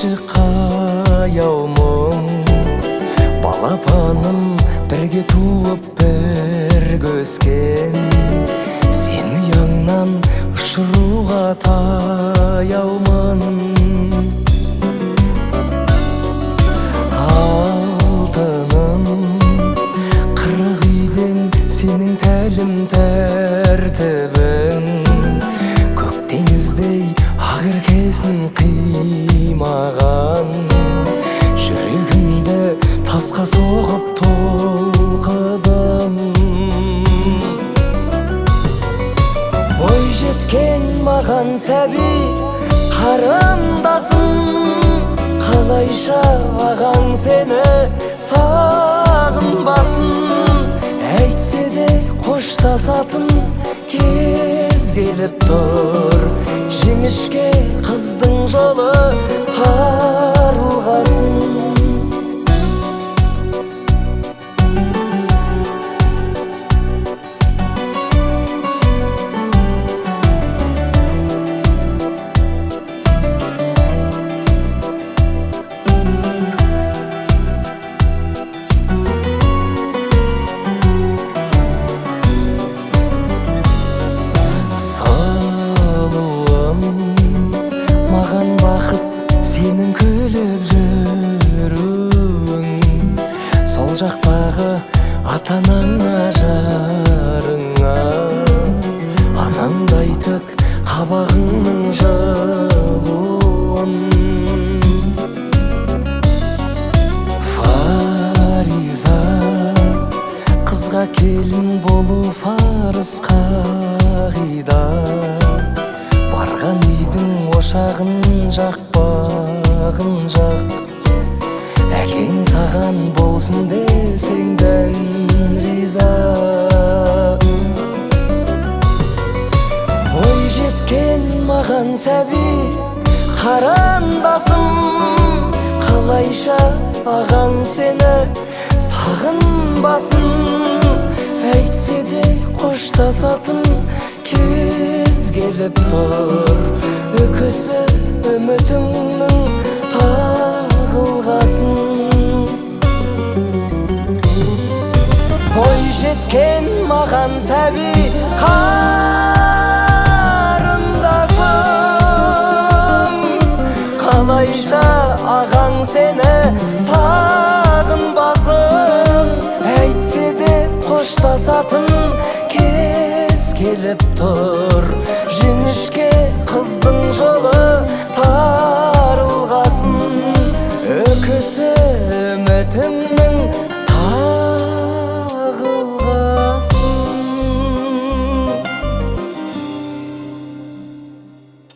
каяумун балапаным бірге туып бірге өскен сен ұяңнан ұшыруға таяумын алтыным қырық үйден сенің тәлім тәртібің көк теңіздей ақ еркесін қимаған жүрегімді тасқа соғып толқыдым бой жеткен маған сәби қарындасым қалайша ағаң сені сағынбасын әйтсе де қоштасатын кез келіп тұр жіңішке қыздың жолы тарылғасын маған бақыт сенің күліп жүруің сол жақтағы ата-анаңа жарыңа анаңдай төк қабағыңның жылуын фариза қызға келін болу парыз қағида барған үйдің ошағын жақпағын жақ әкең саған болсын десең дән риза ой жеткен маған сәби қарындасым қалайша ағаң сені сағынбасын әйтсе де қоштасатын кез келіп тұр өкісі үмітіңнің тағылғасын бой жеткен маған сәби қарындасым қалайша ағаң сені сағынбасын әйтсе де қоштасатын кез келіп тұр жіңішке қыздың жолы тарылғасын өкісі үмітімнің